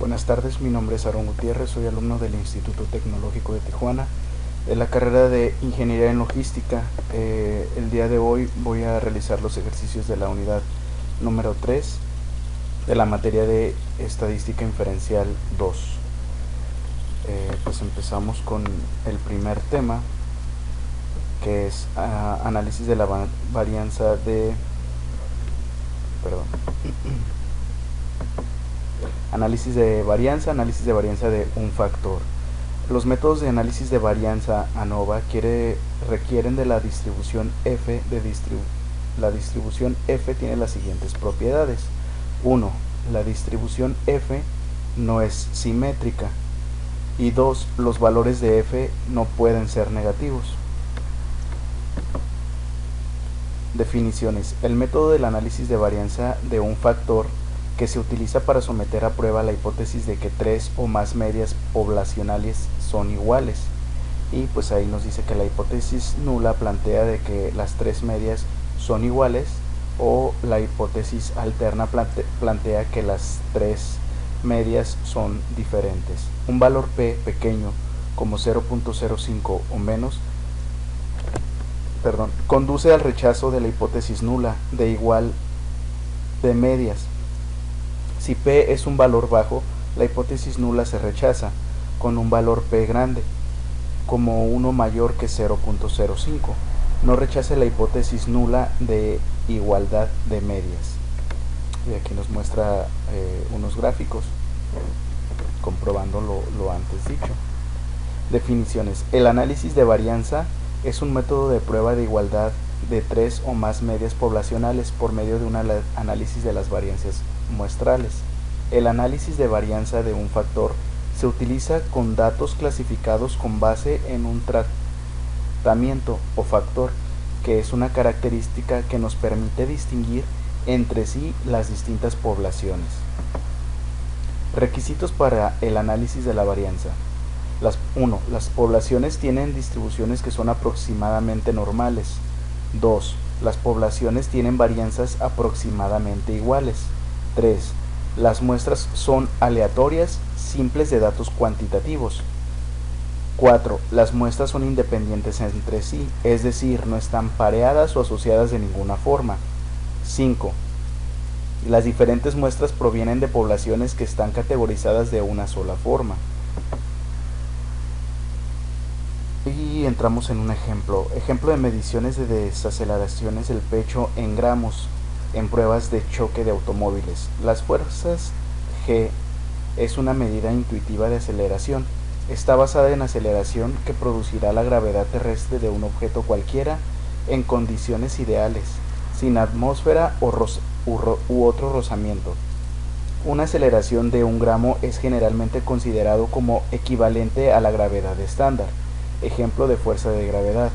Buenas tardes, mi nombre es Aaron Gutiérrez, soy alumno del Instituto Tecnológico de Tijuana, de la carrera de Ingeniería en Logística. El día de hoy voy a realizar los ejercicios de la unidad número 3 de la materia de Estadística Inferencial 2. Pues empezamos con el primer tema, que es análisis de la varianza de... Perdón. Análisis de varianza de un factor. Los métodos de análisis de varianza ANOVA requieren de la distribución F. La distribución F tiene las siguientes propiedades. 1. La distribución F no es simétrica. Y 2. Los valores de F no pueden ser negativos. Definiciones. El método del análisis de varianza de un factor que se utiliza para someter a prueba la hipótesis de que tres o más medias poblacionales son iguales. Y pues ahí nos dice que la hipótesis nula plantea de que las tres medias son iguales, o la hipótesis alterna plantea que las tres medias son diferentes. Un valor P pequeño como 0.05 o menos conduce al rechazo de la hipótesis nula de igual de medias. Si P es un valor bajo, la hipótesis nula se rechaza con un valor P grande, como uno mayor que 0.05. No rechace la hipótesis nula de igualdad de medias. Y aquí nos muestra unos gráficos comprobando lo antes dicho. Definiciones. El análisis de varianza es un método de prueba de igualdad de tres o más medias poblacionales por medio de un análisis de las variancias muestrales. El análisis de varianza de un factor se utiliza con datos clasificados con base en un tratamiento o factor, que es una característica que nos permite distinguir entre sí las distintas poblaciones. Requisitos para el análisis de la varianza. 1. Las poblaciones tienen distribuciones que son aproximadamente normales. 2. Las poblaciones tienen varianzas aproximadamente iguales. 3. Las muestras son aleatorias, simples de datos cuantitativos. 4. Las muestras son independientes entre sí, es decir, no están pareadas o asociadas de ninguna forma. 5. Las diferentes muestras provienen de poblaciones que están categorizadas de una sola forma. Y entramos en un ejemplo de mediciones de desaceleraciones del pecho en gramos en pruebas de choque de automóviles. Las fuerzas G es una medida intuitiva de aceleración. Está basada en aceleración que producirá la gravedad terrestre de un objeto cualquiera en condiciones ideales, sin atmósfera u otro rozamiento. Una aceleración de 1 gramo es generalmente considerado como equivalente a la gravedad estándar. Ejemplo de fuerza de gravedad: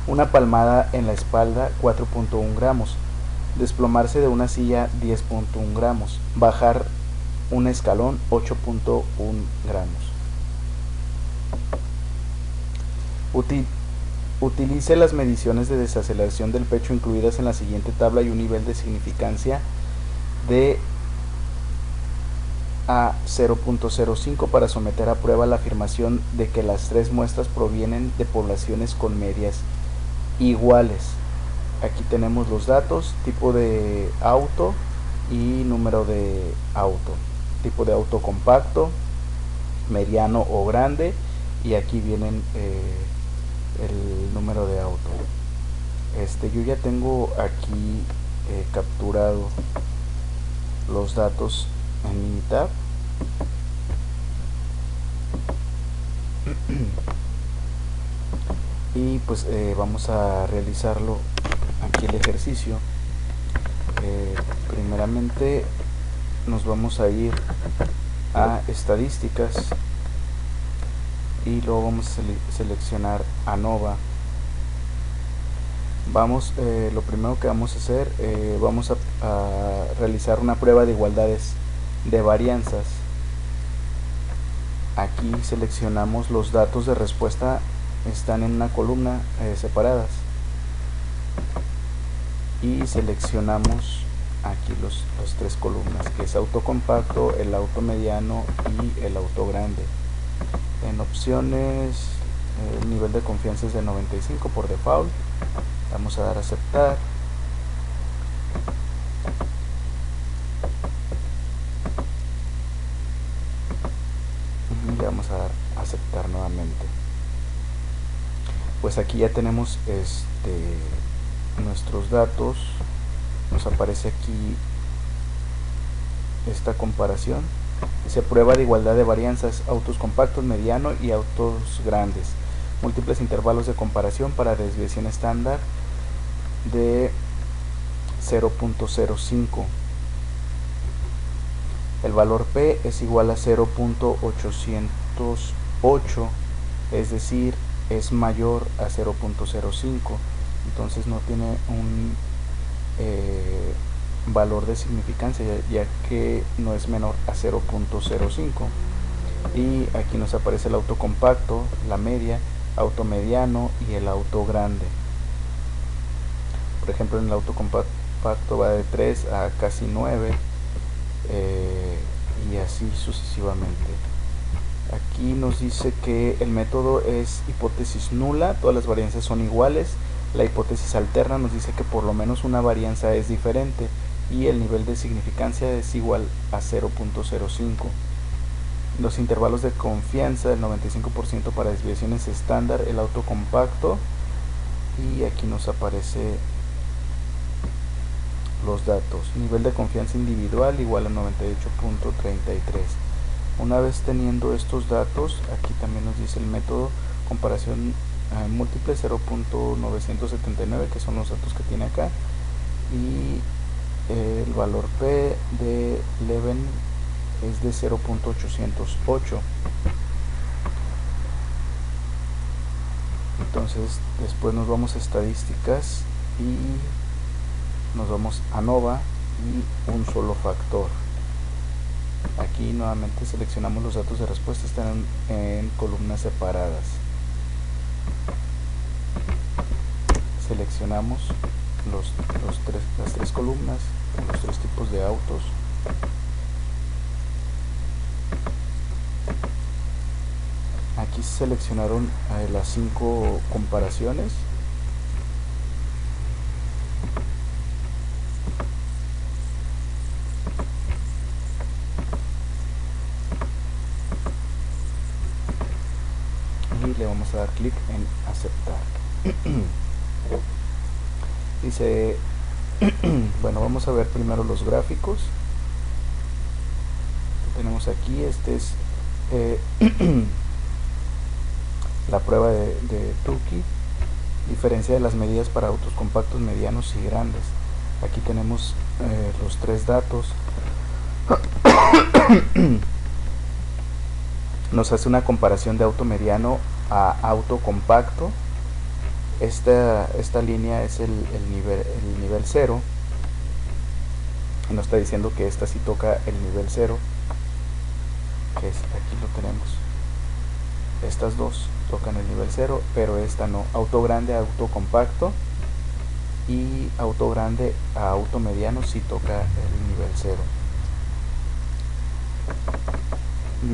una palmada en la espalda 4.1 gramos, desplomarse de una silla 10.1 gramos, bajar un escalón 8.1 gramos. Utilice las mediciones de desaceleración del pecho incluidas en la siguiente tabla y un nivel de significancia de a 0.05 para someter a prueba la afirmación de que las tres muestras provienen de poblaciones con medias iguales. Aquí tenemos los datos: tipo de auto y número de auto, tipo de auto compacto, mediano o grande, y aquí vienen el número de auto. Yo ya tengo aquí capturado los datos en Minitab. Y pues vamos a realizarlo aquí el ejercicio. Primeramente nos vamos a ir a estadísticas y luego vamos a seleccionar ANOVA. Lo primero que vamos a hacer, vamos a realizar una prueba de igualdades de varianzas. Aquí seleccionamos los datos de respuesta, están en una columna separadas, y seleccionamos aquí los tres columnas, que es auto compacto, el auto mediano y el auto grande. En opciones, el nivel de confianza es de 95 por default. Vamos a dar a aceptar. Y vamos a dar a aceptar nuevamente. Pues aquí ya tenemos nuestros datos. Nos aparece aquí esta comparación. Dice prueba de igualdad de varianzas, autos compactos, mediano y autos grandes. Múltiples intervalos de comparación para desviación estándar de 0.05. El valor P es igual a 0.808, es decir, es mayor a 0.05. Entonces no tiene un valor de significancia, ya que no es menor a 0.05. Y aquí nos aparece el auto compacto, la media, auto mediano y el auto grande. Por ejemplo, en el auto compacto va de 3 a casi 9, y así sucesivamente. Aquí nos dice que el método es hipótesis nula, todas las varianzas son iguales. La hipótesis alterna nos dice que por lo menos una varianza es diferente y el nivel de significancia es igual a 0.05. Los intervalos de confianza del 95% para desviaciones estándar, el auto compacto, y aquí nos aparece los datos. Nivel de confianza individual igual a 98.33. Una vez teniendo estos datos, aquí también nos dice el método comparación múltiple 0.979, que son los datos que tiene acá, y el valor P de Leven es de 0.808. Entonces después nos vamos a estadísticas y nos vamos a ANOVA y un solo factor. Aquí nuevamente seleccionamos los datos de respuesta, están en columnas separadas. Seleccionamos las tres columnas, los tres tipos de autos. Aquí se seleccionaron las 5 comparaciones. Y le vamos a dar clic en aceptar. Dice, bueno, vamos a ver primero los gráficos que tenemos aquí. Este es la prueba de Tukey, diferencia de las medidas para autos compactos, medianos y grandes. Aquí tenemos los tres datos. Nos hace una comparación de auto mediano a auto compacto. Esta línea es el nivel 0, y nos está diciendo que esta sí toca el nivel 0, que es, aquí lo tenemos. Estas dos tocan el nivel 0, pero esta no. Auto grande a auto compacto y auto grande a auto mediano sí toca el nivel 0.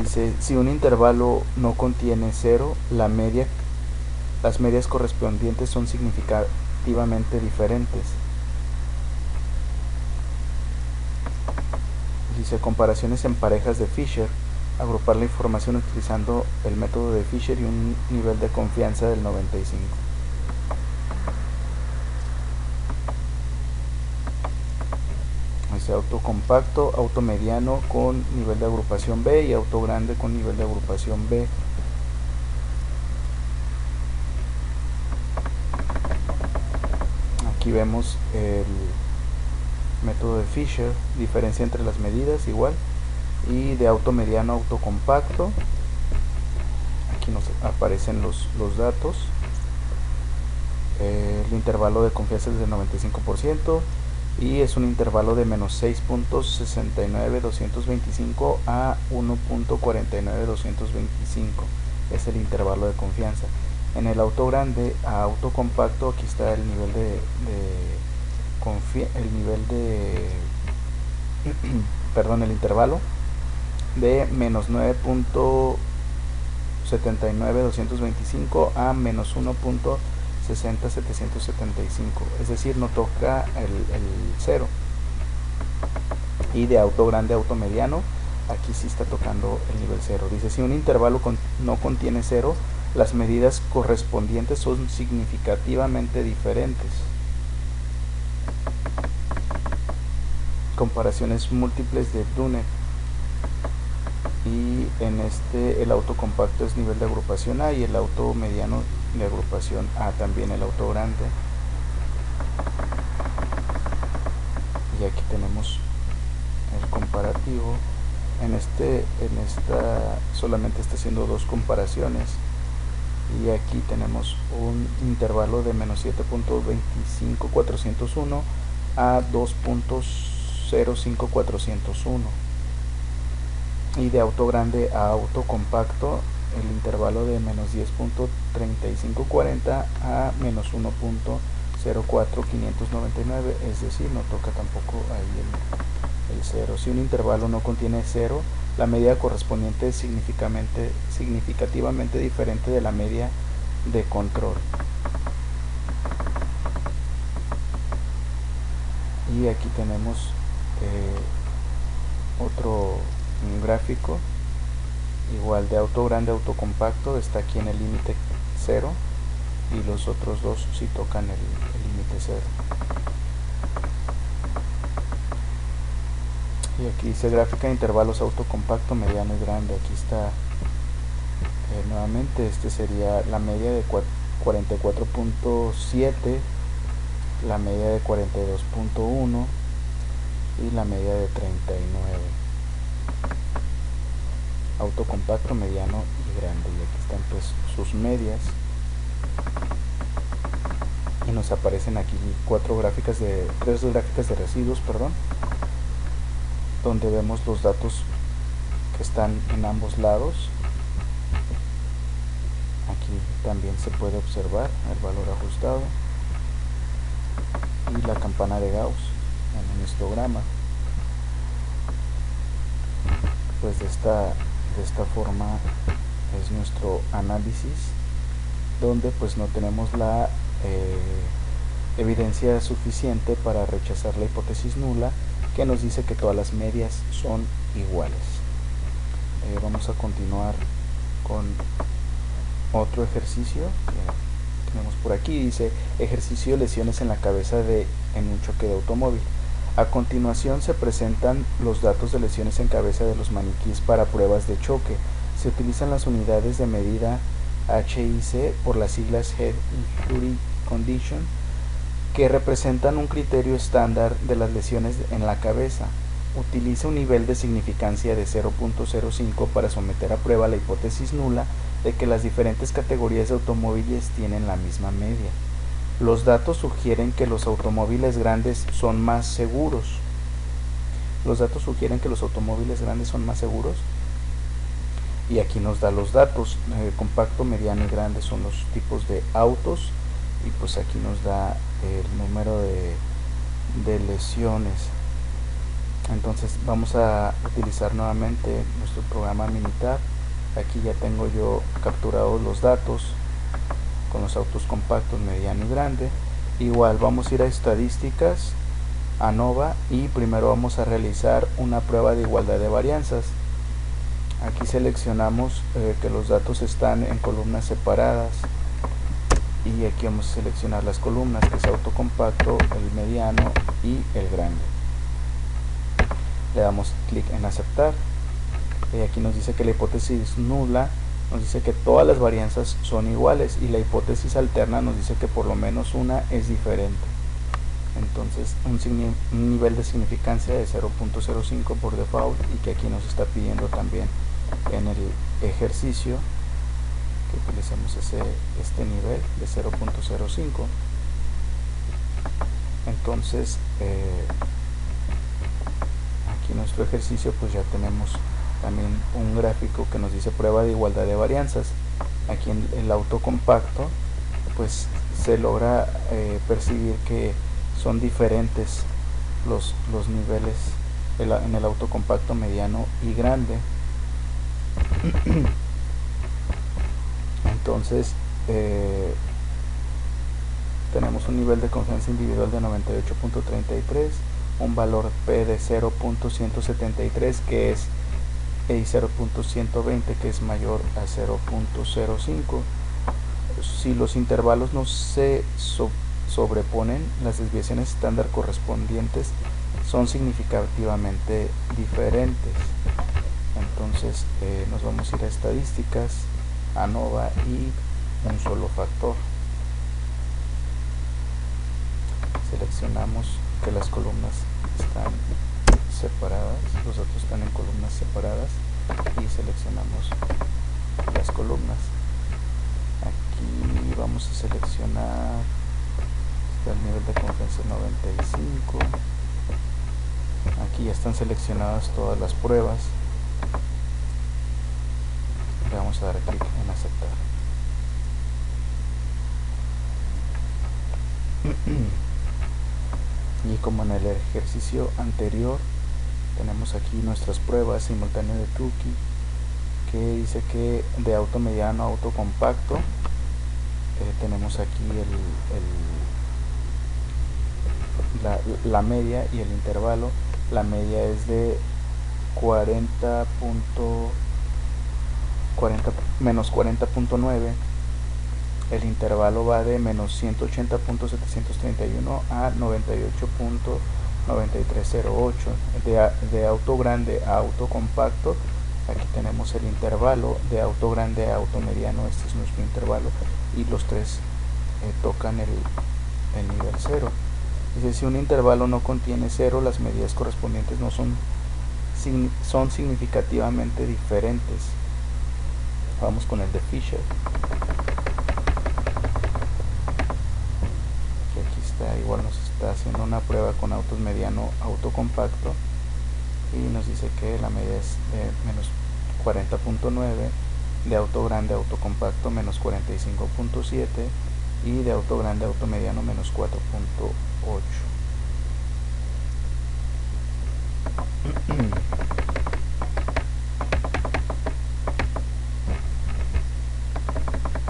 Dice, si un intervalo no contiene 0, las medias correspondientes son significativamente diferentes. Dice, comparaciones en parejas de Fisher. Agrupar la información utilizando el método de Fisher y un nivel de confianza del 95. Dice auto compacto, auto mediano con nivel de agrupación B y auto grande con nivel de agrupación B. Aquí vemos el método de Fisher, diferencia entre las medidas igual, y de auto mediano a auto compacto. Aquí nos aparecen los datos. El intervalo de confianza es del 95% y es un intervalo de menos 6.69225 a 1.49225. es el intervalo de confianza. En el auto grande a auto compacto, aquí está el nivel de perdón, el intervalo de menos 9.79225 a menos 1.60775, es decir, no toca el 0. Y de auto grande a auto mediano, aquí sí está tocando el nivel 0. Dice, si un intervalo no contiene 0, las medidas correspondientes son significativamente diferentes. Comparaciones múltiples de Dunne. Y en este el auto compacto es nivel de agrupación A y el auto mediano de agrupación A, también el auto grande. Y aquí tenemos el comparativo. En esta solamente está haciendo dos comparaciones, y aquí tenemos un intervalo de menos 7.25401 a 2.05401, y de auto grande a auto compacto el intervalo de menos 10.3540 a menos 1.04599, es decir, no toca tampoco ahí el 0. Si un intervalo no contiene 0, la medida correspondiente es significativamente diferente de la media de control. Y aquí tenemos otro gráfico igual de auto grande, auto compacto, está aquí en el límite 0, y los otros dos sí tocan el límite 0. Y aquí dice gráfica de intervalos auto compacto, mediano y grande. Aquí está nuevamente, este sería la media de 44.7, la media de 42.1 y la media de 39. Auto compacto, mediano y grande. Y aquí están pues sus medias. Y nos aparecen aquí tres gráficas de residuos, perdón, donde vemos los datos que están en ambos lados. Aquí también se puede observar el valor ajustado y la campana de Gauss en un histograma. Pues de esta forma es nuestro análisis, donde pues no tenemos la evidencia suficiente para rechazar la hipótesis nula, que nos dice que todas las medias son iguales. Vamos a continuar con otro ejercicio que tenemos por aquí. Dice ejercicio de lesiones en la cabeza en un choque de automóvil. A continuación se presentan los datos de lesiones en cabeza de los maniquíes para pruebas de choque. Se utilizan las unidades de medida HIC por las siglas Head Injury Condition, que representan un criterio estándar de las lesiones en la cabeza. Utiliza un nivel de significancia de 0.05 para someter a prueba la hipótesis nula de que las diferentes categorías de automóviles tienen la misma media. Los datos sugieren que los automóviles grandes son más seguros. Y aquí nos da los datos. Compacto, mediano y grande son los tipos de autos, y pues aquí nos da el número de lesiones. Entonces vamos a utilizar nuevamente nuestro programa Minitab. Aquí ya tengo yo capturados los datos con los autos compactos, mediano y grande. Igual vamos a ir a estadísticas, ANOVA, y primero vamos a realizar una prueba de igualdad de varianzas. Aquí seleccionamos que los datos están en columnas separadas, y aquí vamos a seleccionar las columnas, que es auto compacto, el mediano y el grande. Le damos clic en aceptar, y aquí nos dice que la hipótesis nula nos dice que todas las varianzas son iguales, y la hipótesis alterna nos dice que por lo menos una es diferente. Entonces un nivel de significancia de 0.05 por default, y que aquí nos está pidiendo también en el ejercicio que utilicemos este nivel de 0.05. Entonces aquí en nuestro ejercicio pues ya tenemos también un gráfico que nos dice prueba de igualdad de varianzas. Aquí en el auto compacto pues se logra percibir que son diferentes los niveles en el auto compacto, mediano y grande. Entonces tenemos un nivel de confianza individual de 98.33, un valor P de 0.173 que es y 0.120 que es mayor a 0.05. Si los intervalos no se sobreponen, las desviaciones estándar correspondientes son significativamente diferentes. Entonces nos vamos a ir a estadísticas, ANOVA y un solo factor. Seleccionamos que las columnas están separadas, los datos están en columnas separadas y seleccionamos las columnas. Aquí vamos a seleccionar, está el nivel de confianza 95. Aquí ya están seleccionadas todas las pruebas. Le vamos a dar clic en aceptar. Y como en el ejercicio anterior, tenemos aquí nuestras pruebas simultáneo de Tukey, que dice que de auto mediano a auto compacto tenemos aquí la media y el intervalo. La media es de menos 40.9, el intervalo va de menos 180.731 a 98.9308. De auto grande a auto compacto, aquí tenemos el intervalo. De auto grande a auto mediano, este es nuestro intervalo, y los tres tocan el nivel 0. Dice, si un intervalo no contiene 0, las medidas correspondientes no son significativamente diferentes. Vamos con el de Fisher, que aquí está, igual nos está haciendo una prueba con autos mediano, auto compacto, y nos dice que la media es de menos 40.9, de auto grande, auto compacto menos 45.7, y de auto grande, auto mediano menos 4.8.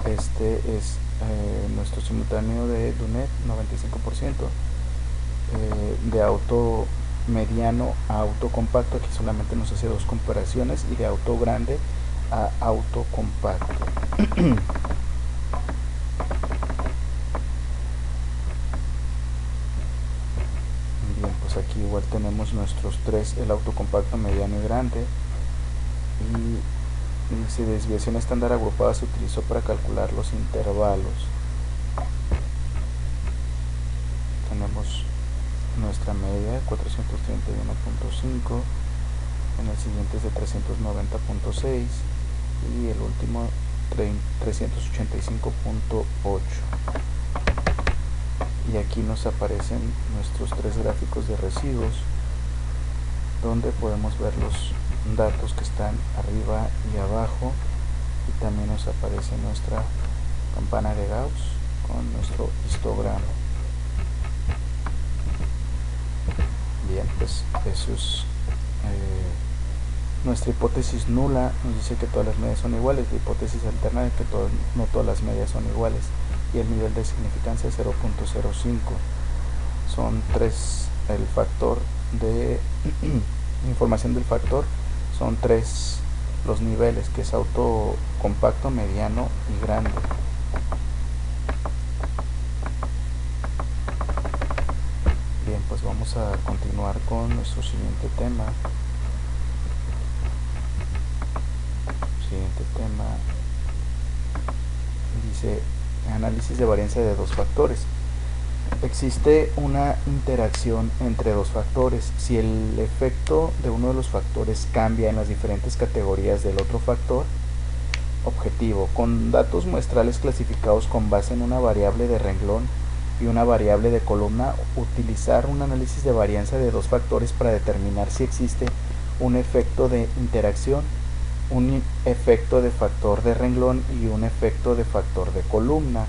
Este es nuestro simultáneo de Dunet, 95%. De auto mediano a auto compacto, aquí solamente nos hace dos comparaciones, y de auto grande a auto compacto. Bien, pues aquí igual tenemos nuestros tres, el auto compacto, mediano y grande. Y dice, desviación estándar agrupada se utilizó para calcular los intervalos. Tenemos nuestra media 431.5, en el siguiente es de 390.6 y el último 385.8. y aquí nos aparecen nuestros tres gráficos de residuos, donde podemos ver los datos que están arriba y abajo, y también nos aparece nuestra campana de Gauss con nuestro histograma. Bien, pues eso es nuestra hipótesis nula. Nos dice que todas las medias son iguales. La hipótesis alterna de que no todas las medias son iguales, y el nivel de significancia es 0.05. son tres, el factor de información del factor son tres los niveles, que es auto compacto, mediano y grande. Bien, pues vamos a continuar con nuestro siguiente tema. Siguiente tema dice análisis de varianza de dos factores. Existe una interacción entre dos factores. Si el efecto de uno de los factores cambia en las diferentes categorías del otro factor, objetivo, con datos muestrales clasificados con base en una variable de renglón y una variable de columna, utilizar un análisis de varianza de dos factores para determinar si existe un efecto de interacción, un efecto de factor de renglón y un efecto de factor de columna.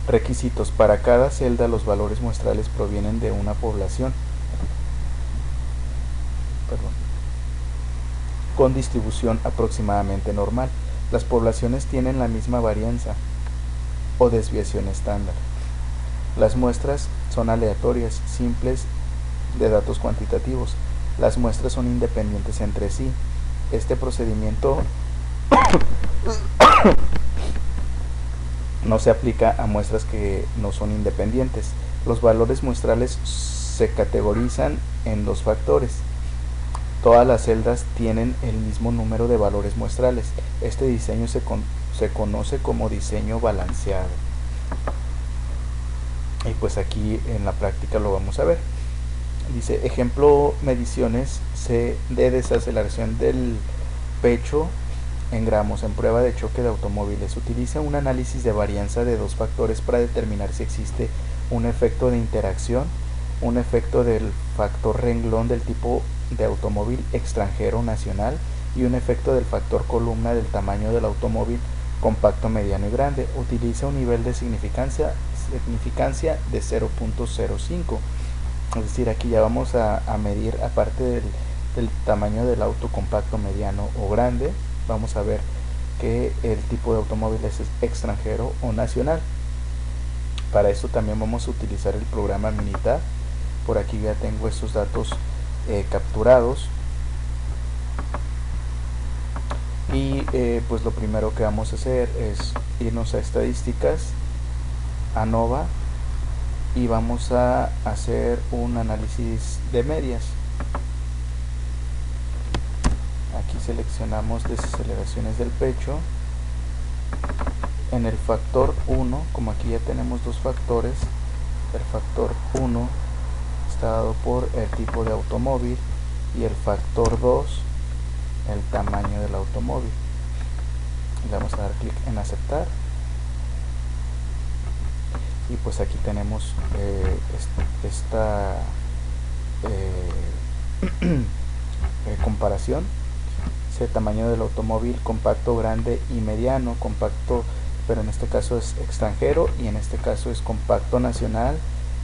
Requisitos: para cada celda los valores muestrales provienen de una población. con distribución aproximadamente normal. Las poblaciones tienen la misma varianza o desviación estándar. Las muestras son aleatorias, simples, de datos cuantitativos. Las muestras son independientes entre sí. Este procedimiento no se aplica a muestras que no son independientes. Los valores muestrales se categorizan en dos factores. Todas las celdas tienen el mismo número de valores muestrales. Este diseño se conoce como diseño balanceado. Y pues aquí en la práctica lo vamos a ver. Dice, ejemplo, mediciones de desaceleración del pecho en gramos en prueba de choque de automóviles. Utiliza un análisis de varianza de dos factores para determinar si existe un efecto de interacción, un efecto del factor renglón del tipo de automóvil extranjero nacional y un efecto del factor columna del tamaño del automóvil compacto, mediano y grande. Utiliza un nivel de significancia de 0.05. Es decir, aquí ya vamos a medir, aparte del tamaño del auto compacto, mediano o grande, vamos a ver que el tipo de automóvil es extranjero o nacional. Para esto también vamos a utilizar el programa Minitab. Por aquí ya tengo estos datos capturados. Y pues lo primero que vamos a hacer es irnos a estadísticas, ANOVA, y vamos a hacer un análisis de medias. Aquí seleccionamos desaceleraciones del pecho. En el factor 1, como aquí ya tenemos dos factores, el factor 1 está dado por el tipo de automóvil y el factor 2 el tamaño del automóvil. Le vamos a dar clic en aceptar. Y pues aquí tenemos esta comparación. Dice tamaño del automóvil compacto, grande y mediano. Compacto, pero en este caso es extranjero, y en este caso es compacto nacional,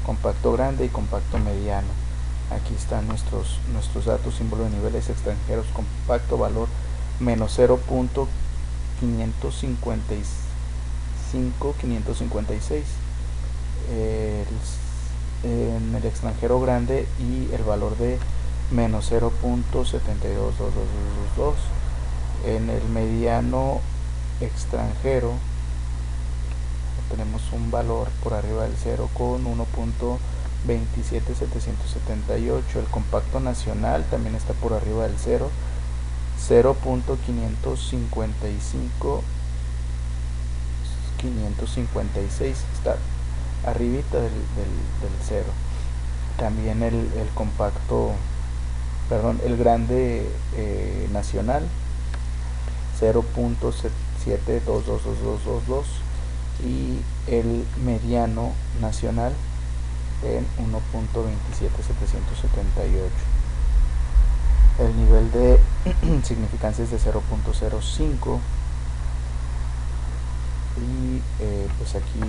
compacto grande y compacto mediano. Aquí están nuestros datos, símbolo de niveles extranjeros, compacto, valor menos 0.556. En el extranjero grande, y el valor de menos 0.722222. En el mediano extranjero tenemos un valor por arriba del 0 con 1.27778. El compacto nacional también está por arriba del 0, 0.556, está arribita del 0. También el compacto, perdón, el grande nacional 0.722222, y el mediano nacional en 1.27778. El nivel de significancia es de 0.05. Y pues aquí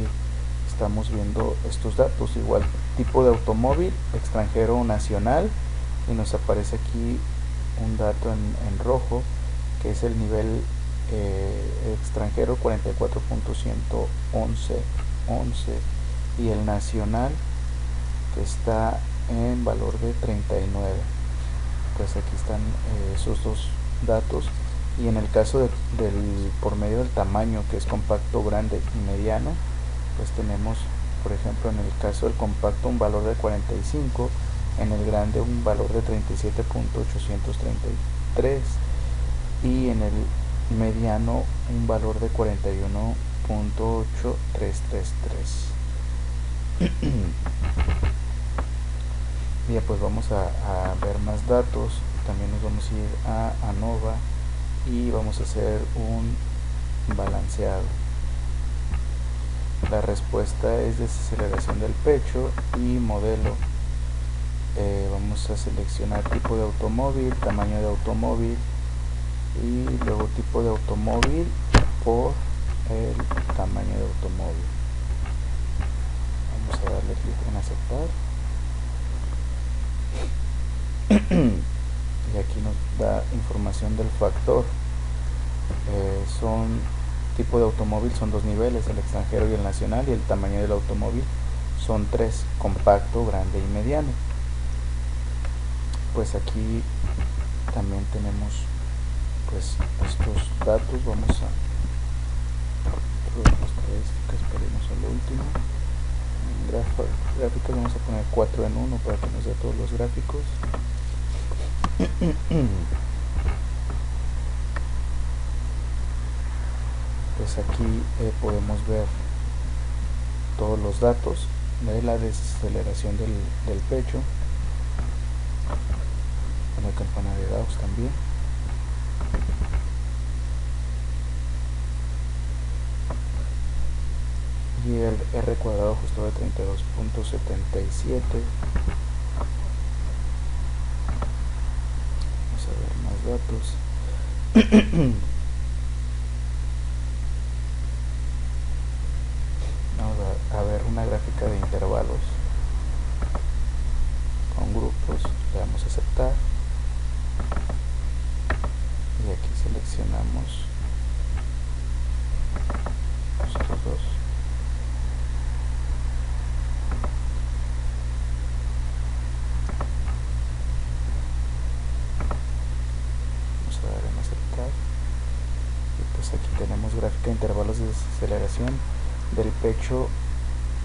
estamos viendo estos datos. Igual, tipo de automóvil, extranjero o nacional, y nos aparece aquí un dato en rojo, que es el nivel extranjero 44.111, y el nacional, que está en valor de 39. Pues aquí están esos dos datos. Y en el caso por medio del tamaño, que es compacto, grande y mediano, pues tenemos, por ejemplo, en el caso del compacto un valor de 45, en el grande un valor de 37.833, y en el mediano un valor de 41.8333. Bien, pues vamos a ver más datos. También nos vamos a ir a ANOVA y vamos a hacer un balanceado. La respuesta es desaceleración del pecho y modelo. Vamos a seleccionar tipo de automóvil, tamaño de automóvil, y luego tipo de automóvil por el tamaño de automóvil. Vamos a darle clic en aceptar. y aquí nos da información del factor. Son tipo de automóvil, son dos niveles, el extranjero y el nacional, y el tamaño del automóvil son tres: compacto, grande y mediano. Pues aquí también tenemos pues estos datos. Vamos a las estadísticas para irnos a lo último. Gráficos vamos a poner 4 en 1 para que nos dé todos los gráficos. Pues aquí podemos ver todos los datos de la desaceleración del pecho, la campana de Gauss también. Y el R cuadrado justo de 32.77. Vamos a ver más datos. Vamos a ver una gráfica de intervalos con grupos. Le damos a aceptar y aquí seleccionamos estos dos. Vamos a dar en aceptar y pues aquí tenemos gráfica de intervalos de desaceleración del pecho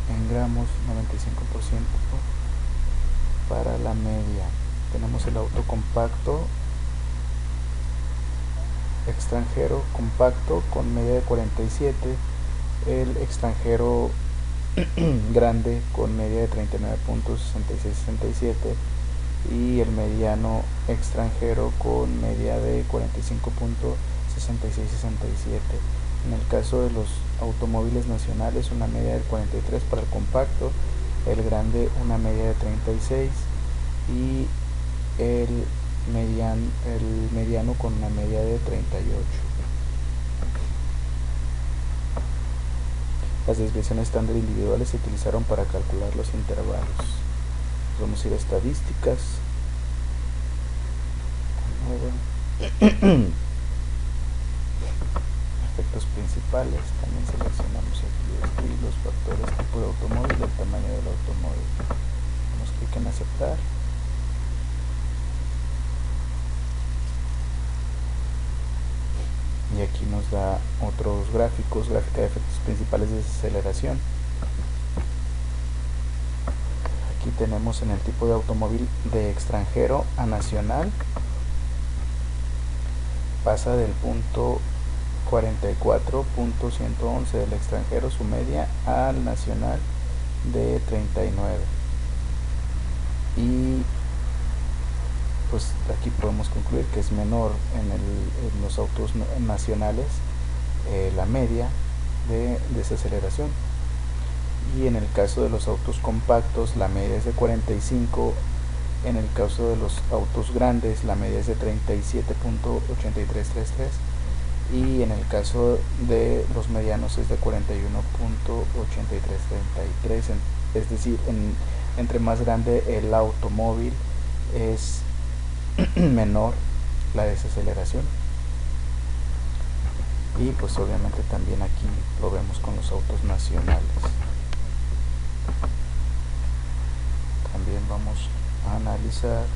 en gramos, 95% para la media. Tenemos el auto compacto extranjero compacto con media de 47, el extranjero grande con media de 39.6667 y el mediano extranjero con media de 45.6667. En el caso de los automóviles nacionales, una media de 43 para el compacto, el grande una media de 36 y el mediano con una media de 38. Las desviaciones estándar individuales se utilizaron para calcular los intervalos. Vamos a ir a estadísticas. Efectos principales. También seleccionamos aquí los factores: tipo de automóvil y el tamaño del automóvil. Damos clic en aceptar. Y aquí nos da otros gráficos: gráfica de efectos principales de desaceleración. Aquí tenemos en el tipo de automóvil de extranjero a nacional, pasa del punto 44.111 del extranjero su media al nacional de 39. Y pues aquí podemos concluir que es menor en los autos nacionales la media de desaceleración, y en el caso de los autos compactos la media es de 45, en el caso de los autos grandes la media es de 37.8333 y en el caso de los medianos es de 41.8333. Es decir, entre más grande el automóvil es menor la desaceleración. Y pues obviamente también aquí lo vemos con los autos nacionales. También vamos a analizar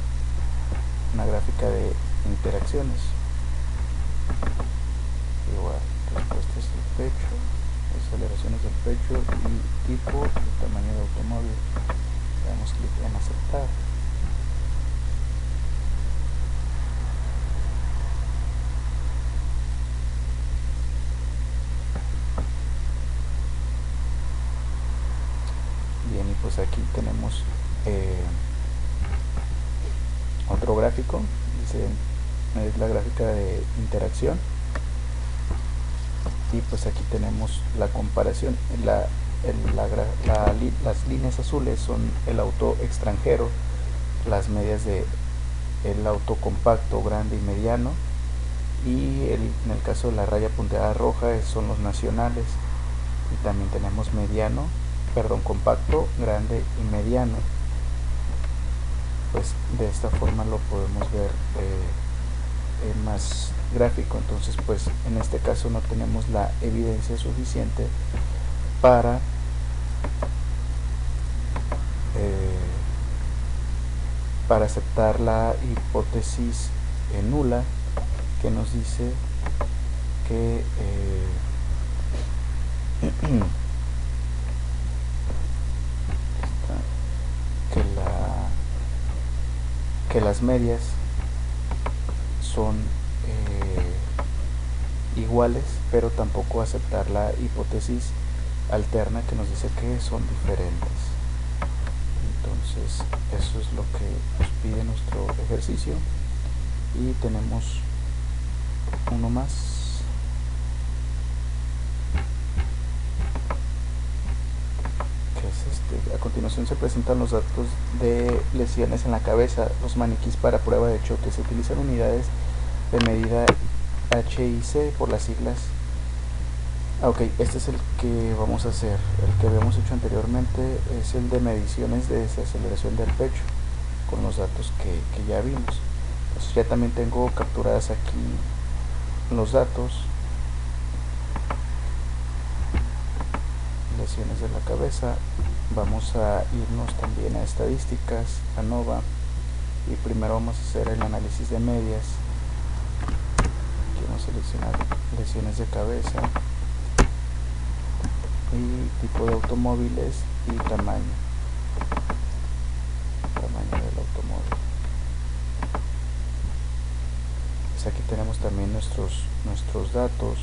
una gráfica de interacciones. Igual, respuestas del pecho, aceleraciones del pecho y tipo y tamaño de automóvil. Le damos clic en aceptar. Bien, y pues aquí tenemos otro gráfico. Dice, es la gráfica de interacción. Y pues aquí tenemos la comparación. Las líneas azules son el auto extranjero, las medias de el auto compacto, grande y mediano, y en el caso de la raya punteada roja son los nacionales. Y también tenemos compacto, grande y mediano. pues de esta forma lo podemos ver más gráfico. Entonces pues en este caso no tenemos la evidencia suficiente para aceptar la hipótesis nula, que nos dice que que las medias son iguales, pero tampoco aceptar la hipótesis alterna que nos dice que son diferentes. Entonces eso es lo que nos pide nuestro ejercicio, y tenemos uno más. A continuación se presentan los datos de lesiones en la cabeza. Los maniquís para prueba de choque. Se utilizan unidades de medida HIC por las siglas. Ok, este es el que vamos a hacer. El que habíamos hecho anteriormente es el de mediciones de desaceleración del pecho, con los datos que ya vimos. Entonces ya también tengo capturadas aquí los datos. Lesiones de la cabeza. Vamos a irnos también a estadísticas, a NOVA, y primero vamos a hacer el análisis de medias. Aquí vamos a seleccionar lesiones de cabeza y tipo de automóviles y tamaño del automóvil. Pues aquí tenemos también nuestros datos.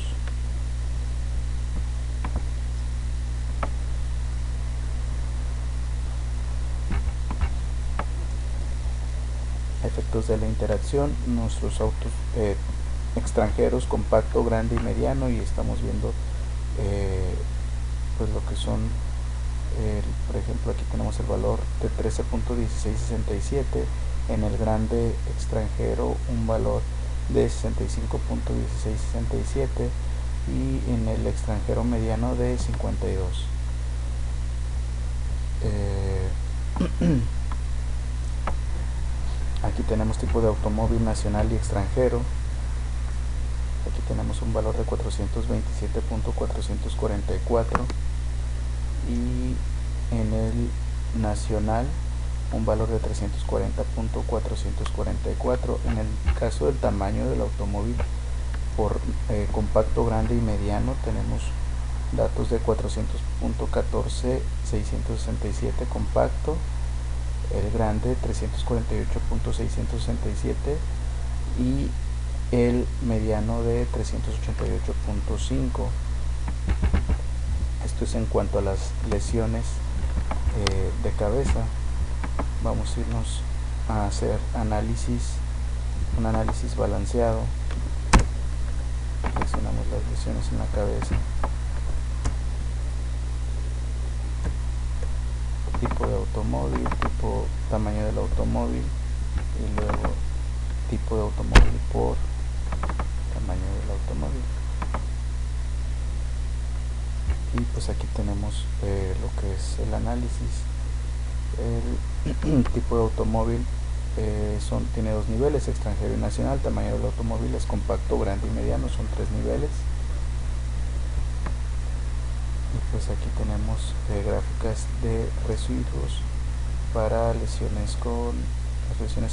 Efectos de la interacción, nuestros autos extranjeros, compacto, grande y mediano, y estamos viendo pues lo que son, por ejemplo aquí tenemos el valor de 13.1667, en el grande extranjero un valor de 65.1667 y en el extranjero mediano de 52. Aquí tenemos tipo de automóvil nacional y extranjero. Aquí tenemos un valor de 427.444 y en el nacional un valor de 340.444. En el caso del tamaño del automóvil por compacto, grande y mediano, tenemos datos de 400.14.667 compacto, el grande 348.667 y el mediano de 388.5. Esto es en cuanto a las lesiones de cabeza. Vamos a irnos a hacer un análisis balanceado. Seleccionamos las lesiones en la cabeza, tipo de automóvil, tamaño del automóvil, y luego tipo de automóvil por tamaño del automóvil. Y pues aquí tenemos lo que es el análisis. El tipo de automóvil tiene dos niveles, extranjero y nacional. Tamaño del automóvil es compacto, grande y mediano, son 3 niveles. Y pues aquí tenemos gráficas de residuos para lesiones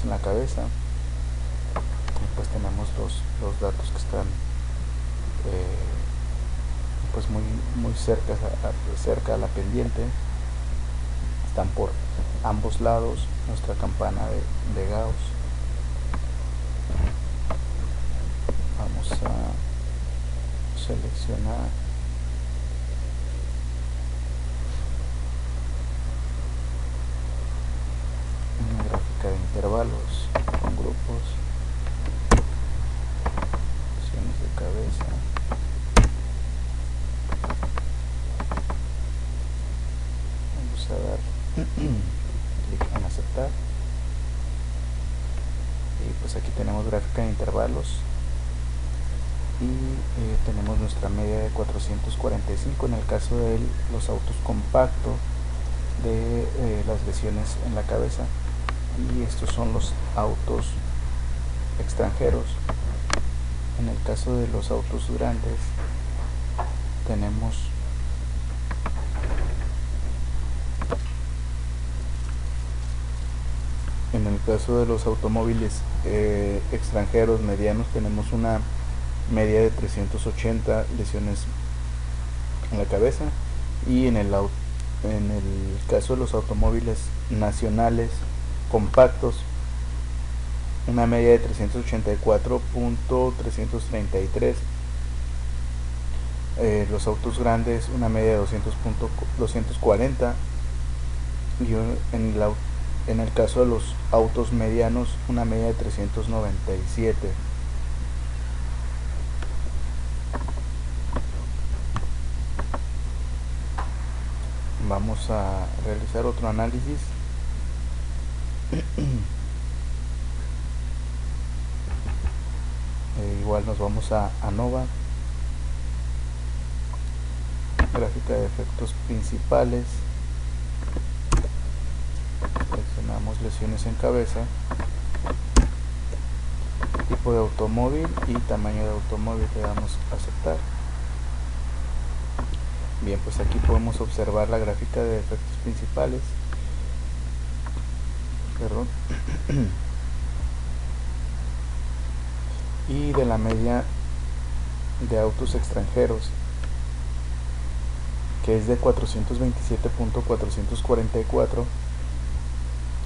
en la cabeza. Y pues tenemos los datos que están pues muy cerca a la pendiente. Están por ambos lados. Nuestra campana de Gauss. Vamos a seleccionar una gráfica de intervalos con grupos, lesiones de cabeza. Vamos a dar clic en aceptar, y pues aquí tenemos gráfica de intervalos y tenemos nuestra media de 445 en el caso de los autos compactos de las lesiones en la cabeza. y estos son los autos extranjeros. En el caso de los autos grandes tenemos en el caso de los automóviles extranjeros medianos tenemos una media de 380 lesiones en la cabeza, y en el caso de los automóviles nacionales compactos una media de 384.333, los autos grandes una media de 240, y en el caso de los autos medianos una media de 397. Vamos a realizar otro análisis. Igual nos vamos a ANOVA, gráfica de efectos principales, seleccionamos lesiones en cabeza, tipo de automóvil y tamaño de automóvil, le damos a aceptar. Bien, pues aquí podemos observar la gráfica de efectos principales. Y de la media de autos extranjeros, que es de 427.444,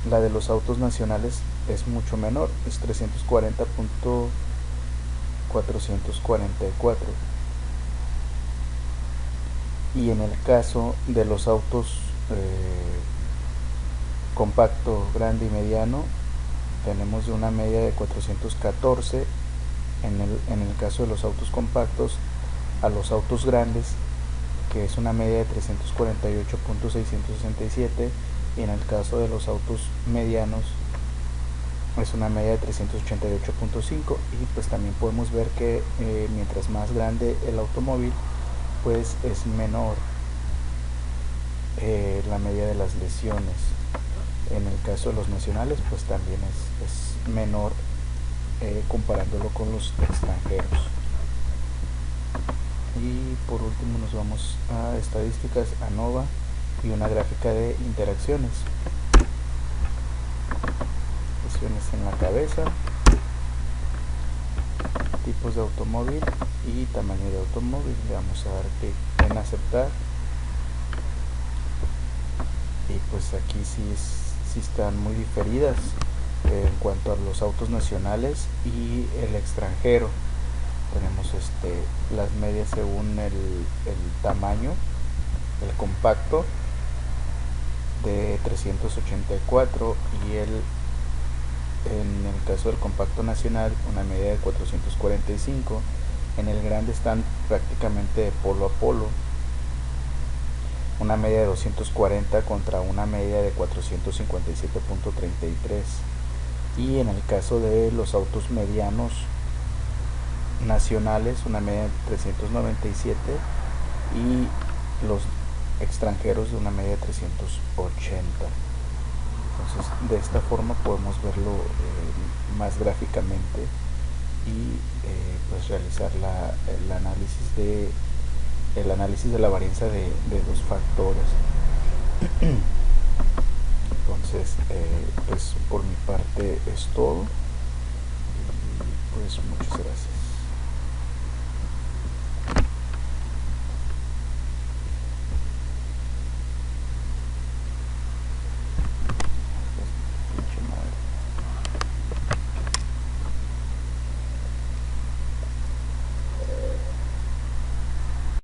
la de los autos nacionales es mucho menor, es 340.444. Y en el caso de los autos compacto, grande y mediano, tenemos de una media de 414 en el caso de los autos compactos, a los autos grandes, que es una media de 348.667, y en el caso de los autos medianos es una media de 388.5. Y pues también podemos ver que mientras más grande el automóvil, pues es menor la media de las lesiones. En el caso de los nacionales, pues también es menor comparándolo con los extranjeros. Y por último nos vamos a estadísticas, ANOVA, y una gráfica de interacciones. Lesiones en la cabeza, tipos de automóvil y tamaño de automóvil. Le vamos a dar clic en aceptar, y pues aquí sí están muy diferidas en cuanto a los autos nacionales y el extranjero. Tenemos las medias según el tamaño. El compacto de 384, y en el caso del compacto nacional una media de 445. En el grande están prácticamente de polo a polo, una media de 240 contra una media de 457.33. y en el caso de los autos medianos nacionales una media de 397, y los extranjeros de una media de 380. Entonces de esta forma podemos verlo más gráficamente y pues realizar el análisis de la varianza de dos factores. Entonces pues por mi parte es todo, y pues muchas gracias.